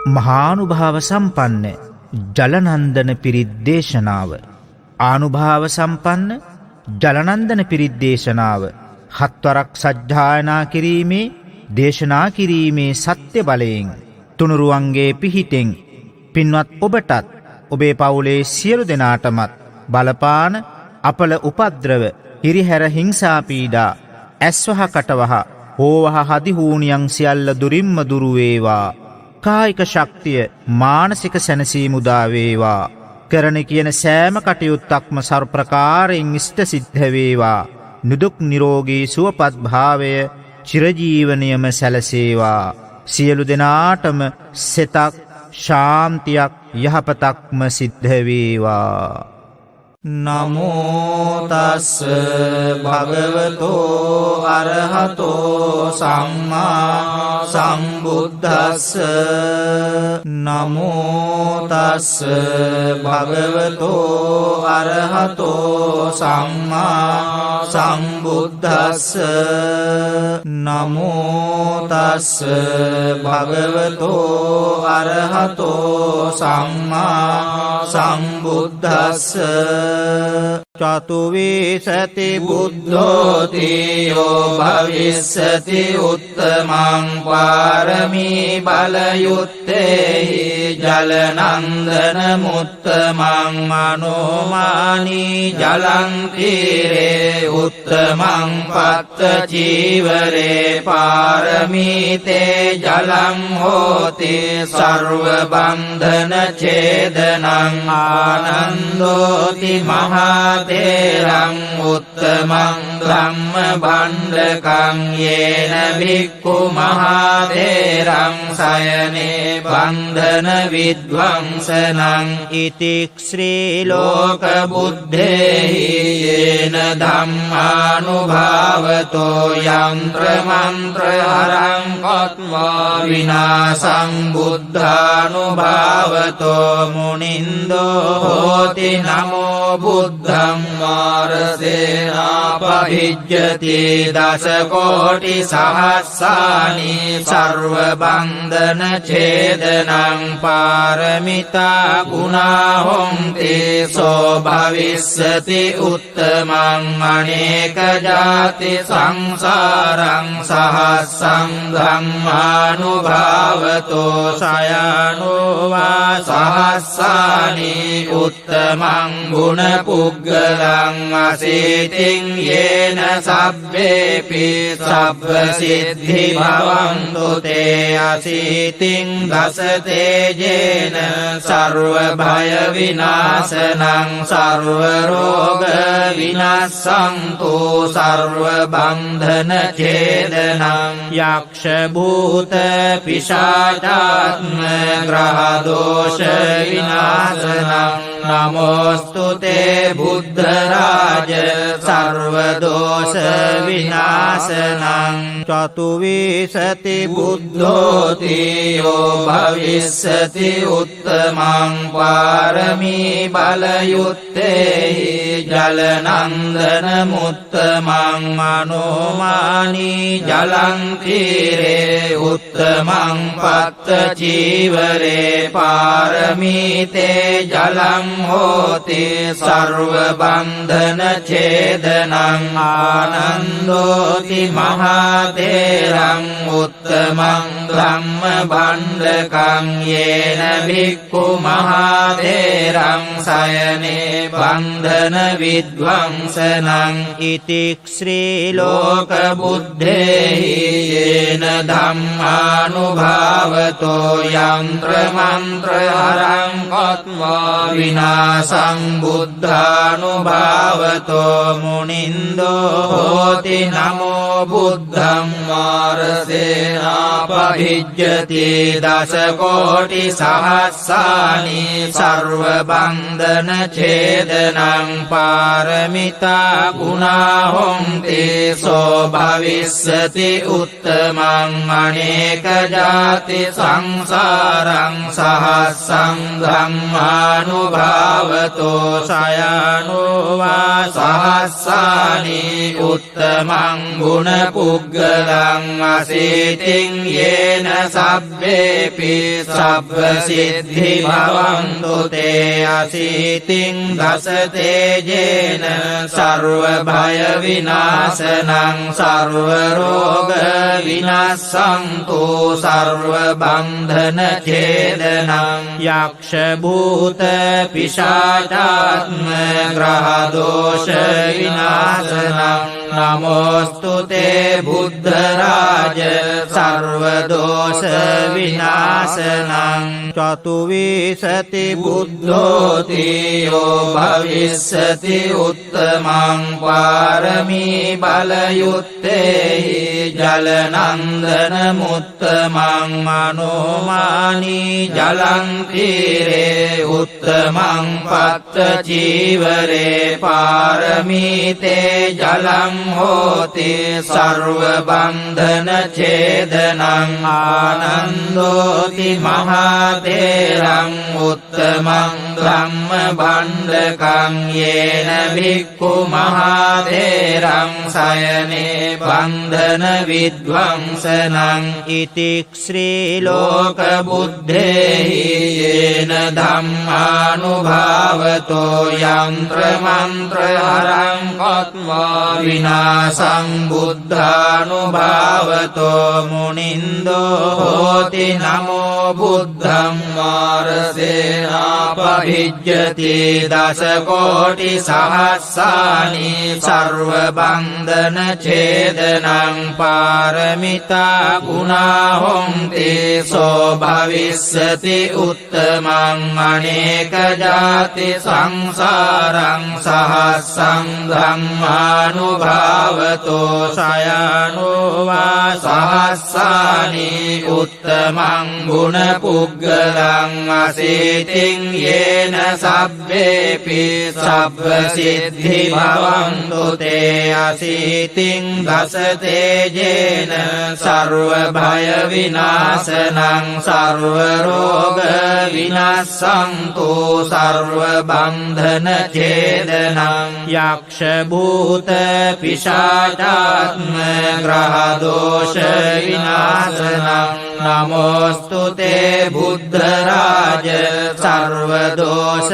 මහානුභාව සම්පන්න ජලනන්දන පිරිත් දේශනාව. ආනුභාව සම්පන්න ජලනන්දන පිරිත් දේශනාව හත්වරක් සජ්ජායනා කිරීමේ දේශනා කිරීමේ සත්‍ය බලයෙන් තුනුරුවන්ගේ පිහිටෙන් පින්වත් ඔබටත් ඔබේ පවුලේ සියලු දෙනාටමත් බලපාන අපල උපද්‍රව හිරිහැර හිංසා පීඩා ඇස්වහ කටවහ හෝවහ හදිහූනියන් සියල්ල දුරින්ම දුරු වේවා. කායික ශක්තිය මානසික සැනසීම උදා වේවා. කරන කියන සෑම කටයුත්තක්ම සර්වප්‍රකාරයෙන් ඉෂ්ට සිද්ධ වේවා. නිදුක් නිරෝගී සුවපත් භාවය චිරජීවනයේම සැලසේවා. සියලු දෙනාටම සෙතක් ශාන්තියක් යහපතක්ම සිද්ධ වේවා. නමෝ තස් භගවතෝ අරහතෝ සම්මා සම්බුද්දස්ස. නමෝ තස් භගවතෝ අරහතෝ සම්මා සම්බුද්දස්ස. නමෝ තස් භගවතෝ අරහතෝ සම්මා සම්බුද්දස්ස. චතුවිසති බුද්ධෝති යෝ භවිස්සති උත්තමං පාරමී බලයුත්තේහි ජලනන්දන මුත්තමං අනුමානී ජලං තීරේ උත්තමං පත්ත චීවරේ පාරමීතේ ජලං හෝති සර්ව බන්ධන ඡේදනං ආනන්දෝති මහතේරං උත්තමං ධම්ම භණ්ඩකං යේන භික්ඛු මහතේරං සයනේ බන්ධන විද්වංසනං ඉතික්ඛ්‍රී ලෝක බුද්ධේහි යේන ධම්මානුභාවතෝ යන්ත්‍ර මන්ත්‍ර හරං කତ୍වා විනාසං බුද්ධානුභාවතෝ මුනින්දෝ හෝති නමෝ බුද්ධං මාරසේනාපහිජ්ජති දස කෝටි සහස්සානි සර්ව බන්ධන ඡේදනං පාරමිතා ගුණා හොන්ති සෝ භවිස්සති උත්තමං අනේක ජාති සංසාරං සහස්සං ධම්මානුභාවතෝ සයනෝ වා සහස්සානි උත්තමං ගුණ පුග්ගලං අසීතින් යේන සබ්බේපි සබ්බ සිද්ධි භවන්තු තේ අසීතින් දස තේජේන සර්ව භය විනාශනං සර්ව රෝග විනාශන්තු සර්ව බන්ධන ඡේදනං යක්ෂ භූත පිශාචාත්ම ග්‍රහ දෝෂ විනාශනං නමෝස්තුතේ බුද්ධ රාජ සර්ව දෝෂ විනාශනං. චතුවිසති බුද්ධෝති යෝ භවිස්සති උත්තමං පාරමී බලයුත්තේහි ජලනන්දන මුත්තමං අනුමානී ජලං තීරේ උත්තමං පත්ත චීවරේ පාරමීතේ ජලං හෝති සර්ව බන්ධන ඡේදනං ආනන්දෝති මහතේරං උත්තමං ධම්ම භණ්ඩකං යේන භික්ඛු මහතේරං සයනේ බන්ධන විද්වංසනං ඉතික්ඛ්‍රී ලෝක බුද්ධේහි යේන ධම්මානුභාවතෝ යන්ත්‍ර මන්ත්‍ර හරං කତ୍වා විනාසං බුද්ධානුභාවතෝ මුනින්දෝ හෝති නමෝ බුද්ධං මාරසේනාපහිජ්ජති දස කෝටි සහස්සානි සර්ව බන්ධන ඡේදනං පාරමිතා ගුණා හොන්ති සෝ භවිස්සති උත්තමං අනේක ජාති සංසාරං සහස්සං ධම්මානුභාවතෝ භාවතෝ සයනෝ වා සහස්සානි උත්තමං ගුණ පුග්ගලං අසීතින් යේන සබ්බේපි සබ්බ සිද්ධි භවන්තු තේ අසීතින් දස තේජේන සර්ව භය විනාශනං සර්ව රෝග විනාශන්තු සර්ව බන්ධන ඡේදනං යක්ෂ භූත පිශාචාත්ම ග්‍රහ දෝෂ විනාශනං නමෝස්තු තේ බුද්ධ රාජ සර්ව දෝෂ විනාශනං චතුවිසති බුද්ධෝති යෝ භවිස්සති උත්තමං පාරමී බලයුත්තේහි ජලනන්දන මුත්තමං මනෝමානී ජලං තීරේ උත්තමං පත්ත චීවරේ පාරමීතේ ජලං හෝති සර්ව බන්ධන ඡේදනං ආනන්දෝති මහතේරං උත්තමං ධම්ම භණ්ඩකං යේන භික්ඛු මහතේරං සයනේ බන්ධන විද්වංසනං ඉතික්ඛ්‍රී ලෝක බුද්ධේහි යේන ධම්මානුභාවතෝ යන්ත්‍ර මන්ත්‍ර හරං කତ୍වා විනාසං බුද්ධානුභාවතෝ මුනින්දෝ හෝති නමෝ බුද්ධං මාරසේනාපහිජ්ජති දස කෝටි සහස්සානි සර්ව බන්ධන ඡේදනං පාරමිතා ගුණා හොන්ති සෝ භවිස්සති උත්තමං අනේක ජාති සංසාරං සහස්සං ධම්මානුභාවතෝ සයනෝ වා සහස්සානි උත්තමං ගුණ පුග්ගලං අසීතින් යේන සබ්බේපි සබ්බ සිද්ධි භවන්තු තේ අසීතින් දස තේජේන සර්ව භය විනාශනං සර්ව රෝග විනාශන්තු සර්ව බන්ධන ඡේදනං යක්ෂ භූත පිශාචාත්ම ග්‍රහ දෝෂ විනාශනං නමෝස්තු තේ බුද්ධ රාජ සර්ව දෝෂ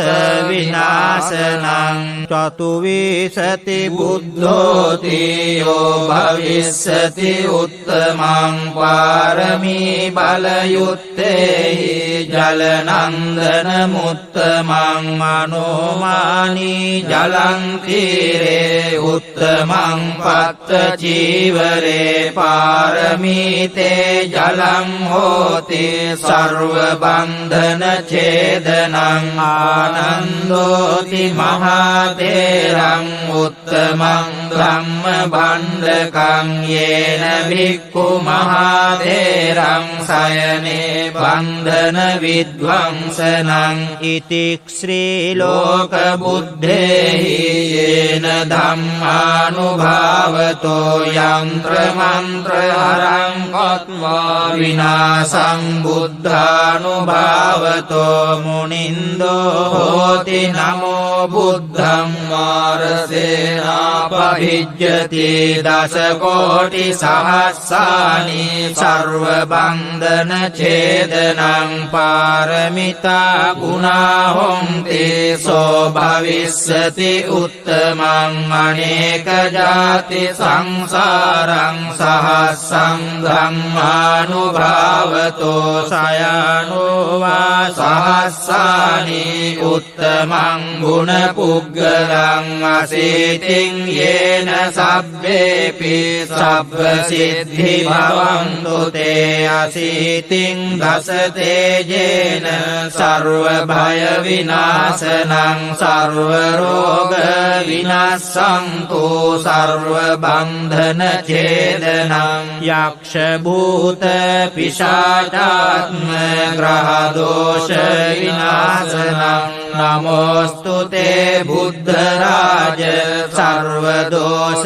විනාශනං චතුවිසති බුද්ධෝති යෝ භවිස්සති උත්තමං පාරමී බලයුත්තේහි ජලනන්දන මුත්තමං මනෝමානී ජලං තීරේ උත්තමං පත්ත චීවරේ පාරමීතේ ජලං හෝති සර්ව බන්ධන ඡේදනං ආනන්දෝති මහතේරං උත්තමං ධම්ම භණ්ඩකං යේන භික්ඛු මහතේරං සයනේ බන්ධන විද්වංසනං ඉතික්ඛ්‍රී ලෝක බුද්ධේහි යේන ධම්මානුභාවතෝ යන්ත්‍ර මන්ත්‍ර හරං කତ୍වා විනාසං බුද්ධානුභාවතෝ මුනින්දෝ හෝති නමෝ බුද්ධං මාරසේනාපහිජ්ජති දස කෝටි සහස්සානි සර්ව බන්ධන ඡේදනං පාරමිතා ගුණා හොන්ති සෝ භවිස්සති උත්තමං අනේක ජාති සංසාරං සහස්සං ධම්මානුභාවතෝ සයනෝ වා සහස්සානි උත්තමං ගුණ පුග්ගලං අසීතින් යේන සබ්බේපි සබ්බ සිද්ධි භවන්තු තේ අසීතින් දස තේජේන සර්ව භය විනාශනං සර්ව රෝග විනාශන්තු සර්ව බන්ධන ඡේදනං යක්ෂ භූත පිශාචාත්ම ග්‍රහ දෝෂ විනාශනං නමෝස්තු ते බුද්ධරාජ සර්වදෝෂ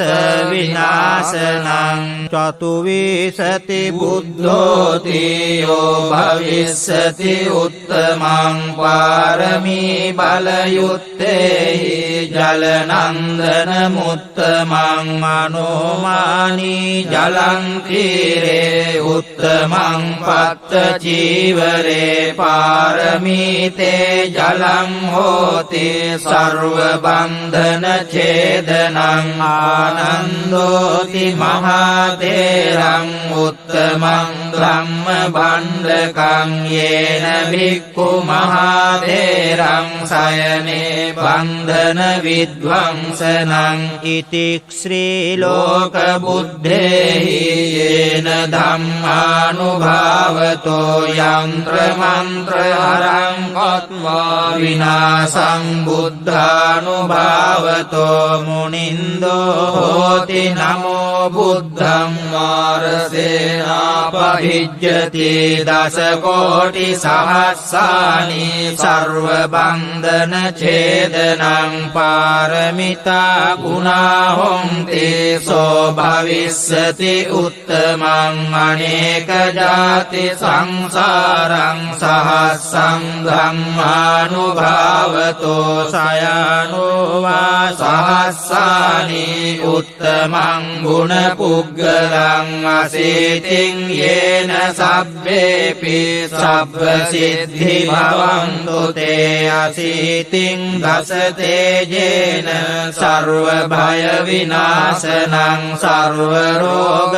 විනාශනං චතුවිසති බුද්ධෝති යෝ භවිස්සති උත්තමං පාරමී බලයුත්තේහි ජලනන්දන මුත්තමං මනෝමානී ජලං තීරේ උත්තමං පත්ත චීවරේ පාරමීතේ ජලං හෝති සර්ව බන්ධන ඡේදනං ආනන්දෝති මහතේරං උත්තමං ධම්ම භණ්ඩකං යේන භික්ඛු මහතේරං සයනේ බන්ධන විද්වංසනං ඉතික්ඛ්‍රී ලෝක බුද්ධේහි යේන ධම්මානුභාවතෝ යන්ත්‍ර මන්ත්‍ර හරං කତ୍වා විනාසං බුද්ධානුභාවතෝ මුනින්දෝ හෝති නමෝ බුද්ධං මාරසේනාපහිජ්ජති දස කෝටි සහස්සානි සර්ව බන්ධන ඡේදනං පාරමිතා ගුණා හොන්ති සෝ භවිස්සති උත්තමං අනේක ජාති සංසාරං සහස්සං ධම්මානුභාවතෝ සයනෝ වා සහස්සානි උත්තමං ගුණ පුග්ගලං අසීතින් යේන සබ්බේපි සබ්බ සිද්ධි භවන්තු තේ අසීතින් දස තේජේන සර්ව භය විනාශනං සර්ව රෝග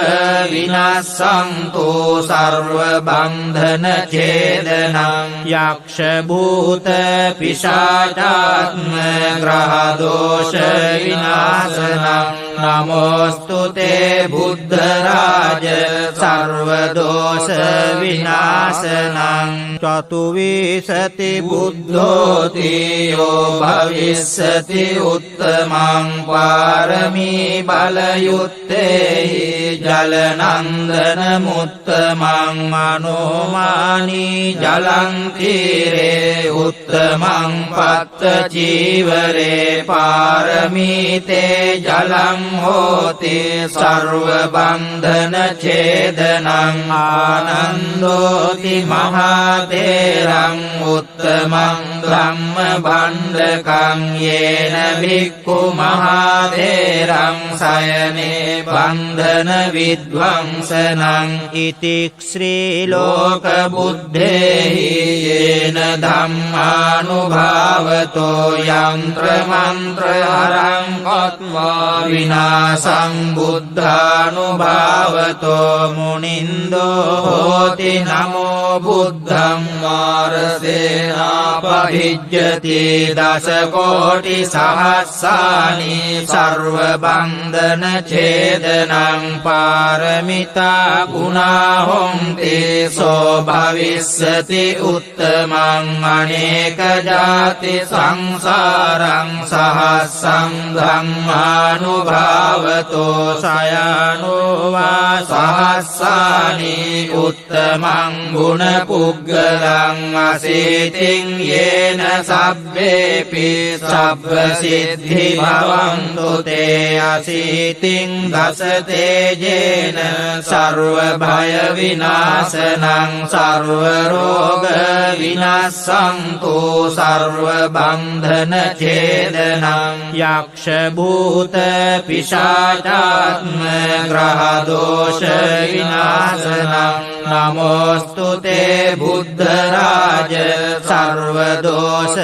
විනාශන්තු සර්ව බන්ධන ඡේදනං යක්ෂ භූත පිශාචාත්ම ග්‍රහ දෝෂ විනාශනං නමෝස්තු තේ බුද්ධරාජ සර්ව දෝෂ විනාශනං චතුවිසති බුද්ධෝති යෝ භවිස්සති උත්තමං පාරමී බලයුත්තේහි ජලනන්දන මුත්තමං මනෝමානී ජලං තීරේ උත්තමං පත්ත චීවරේ පාරමීතේ ජලං හෝති සර්ව බන්ධන ඡේදනං ආනන්දෝති මහතේරං උත්තමං ධම්ම භණ්ඩකං යේන භික්ඛු මහතේරං සයනේ බන්ධන විද්වංසනං ඉතික්ඛ්‍රී ලෝක බුද්ධේහි යේන ධම්මානුභාවතෝ යන්ත්‍ර මන්ත්‍ර හරං කତ୍වා විනාසං බුද්ධානුභාවතෝ මුනින්දෝ හෝති නමෝ බුද්ධං මාරසේනාපහිජ්ජති දස කෝටි සහස්සානි සර්ව බන්ධන ඡේදනං පාරමිතා ගුණා හොන්ති සෝ භවිස්සති උත්තමං අනේක ජාති සංසාරං සහස්සං ධම්මානුභාවතෝ සයනෝ වා සහස්සානි උත්තමං ගුණ පුග්ගලං අසීතින් යේන සබ්බේපි සබ්බ සිද්ධි භවන්තු තේ අසීතින් දස තේජේන සර්ව භය විනාශනං සර්ව රෝග විනාශන්තු සර්ව බන්ධන ඡේදනං යක්ෂ භූත පිශාචාත්ම ග්‍රහ දෝෂ විනාශනං නමෝස්තු තේ බුද්ධරාජ සර්ව දෝෂ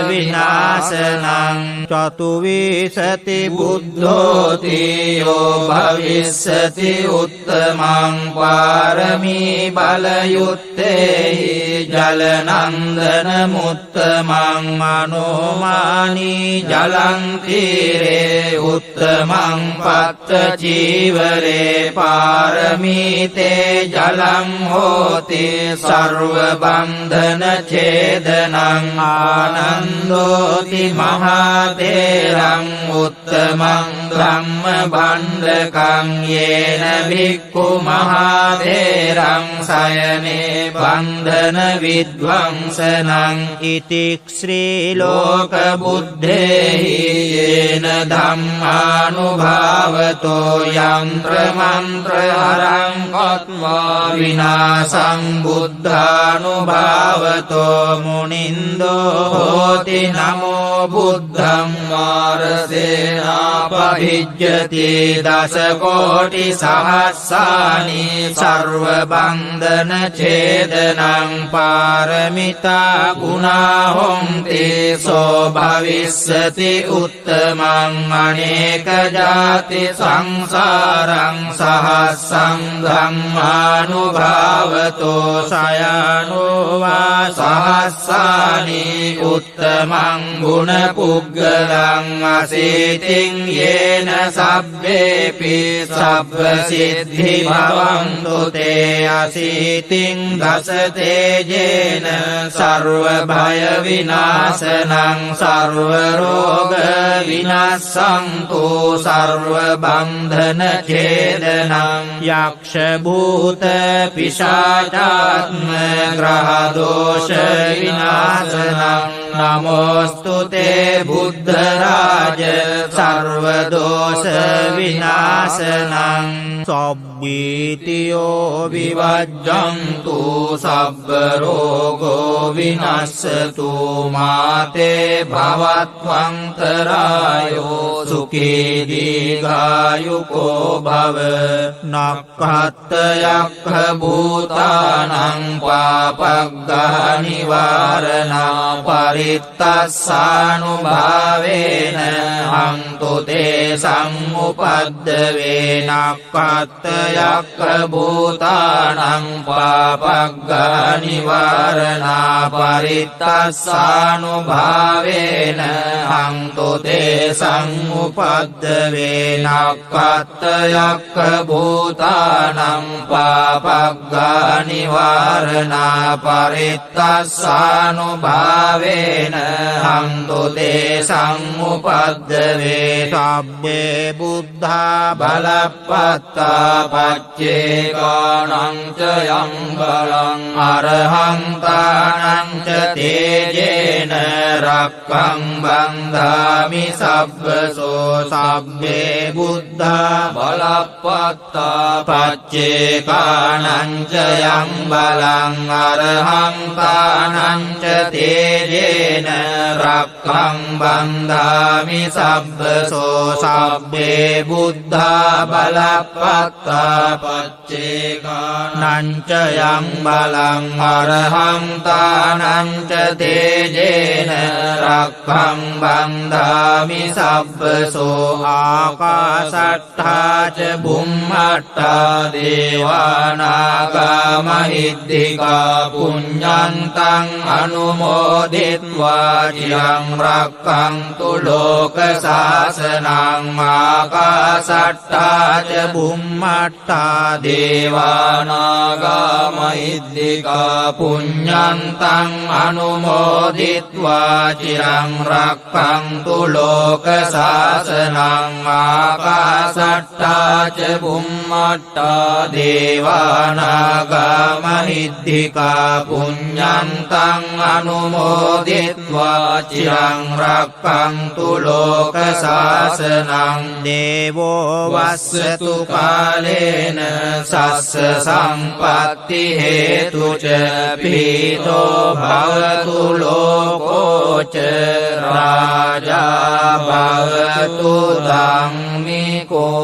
විනාශනං චතුවිසති බුද්ධෝති යෝ භවිස්සති උත්තමං පාරමී බලයුත්තේහි ජලනන්දන මුත්තමං මනෝමානී ජලං තීරේ උත්තමං පත්ත චීවරේ පාරමීතේ ජලං හෝති සර්ව බන්ධන ඡේදනං ආනන්දෝති මහතේරං උත්තමං ධම්ම භණ්ඩකං යේන භික්ඛු මහතේරං සයනේ බන්ධන විද්වංසනං ඉතික්ශ්‍රී ලෝකබුද්ධේහි යේන ධම්මානුභාවතෝ යන්ත්‍ර මන්ත්‍ර හරං කତ୍වා විනාසං බුද්ධානුභාවතෝ මුනින්දෝ හෝති නමෝ බුද්ධං මාරසේනාපහිජ්ජති දසකෝටි සහස්සානි සර්ව බන්ධන ඡේදනං පාරමිතා ගුණා හොන්ති සෝ භවිස්සති උත්තමං අනේක ජාති සංසාරං සහස්සං ධම්මානුභාවතෝ සයනෝ වා සහස්සානි උත්තමං ගුණ පුග්ගලං අසීතින් යේන සබ්බේපි සබ්බ සිද්ධි භවන්තු තේ අසීතින් දස තේජේන සර්ව භය විනාශනං සර්ව රෝග විනාශන්තු සර්ව බන්ධන ඡේදනං යක්ෂ භූත පිශාචාත්ම ග්‍රහ දෝෂ විනාශනං නමෝස්තු තේ බුද්ධ රාජ සර්ව දෝෂ විනාශනං සබ්බීතියෝ විවජ්ජන්තු සබ්බ රෝගෝ විනස්සතු මාතේ භවත්වන්තරායෝ සුඛී දීඝායුකෝ භව නක්ඛත් යක්ඛ භූතානං පාපග්ගහ නිවාරණා පරිත්තස්සානුභාවේන හන්තු තේ සම්උපද්දවේ නක්ඛත් යක්ඛ භූතානං පාපග්ගහ නිවාරණා පරිත්තස්සානුභාවේන හන්තු තේ සම්උපද්දවේ නක්ඛත් යක්ඛ භූතානං පාපග්ගහ නිවාරණා පරිත්තස්සානුභාවේන හන්තු තේ සම්උපද්දවේ සබ්බේ බුද්ධා බලප්පත්තා පච්චේකානං ච යම් බලං අරහං තානං ච තේජේන රක්ඛං බන්ධාමි සබ්බසෝ සබ්බේ බුද්ධා බලප්පත්තා පච්චේකානං ච යම් බලං අරහං තානං ච තේජේන රක්ඛං බන්ධාමි සබ්බසෝ සබ්බේ බුද්ධා බලප්පත්තා පච්චේකානං ච යම් බලං අරහං තානං ච තේජේන රක්ඛං බන්ධාමි සබ්බසෝ ආකාශට්ඨා ච බුම්මට්ඨා දේවානාගා මහිද්దికා පුඤ්ඤන්තං අනුමෝදිත්වා චිරං රක්ඛන්තු ලෝක සාසනං ආකාශට්ඨා ච බුම්මට්ඨා දේවානාගා මහිද්దికා පුඤ්ඤන්තං අනුමෝදිත්වා චිරං රක්ඛන්තු ලෝක සාසනං ආකාශට්ඨා ච බුම්මට්ඨා දේවානාගා මහිද්దికා පුඤ්ඤන්තං අනුමෝදිත්වා චිරං රක්ඛන්තු ලෝක සාසනං දේවෝ වස්සතු කාලේන සස්ස සම්පත්ති හේතු ච පීතෝ භවතු ලෝකෝ ච රාජා භවතු ධම්මිකෝ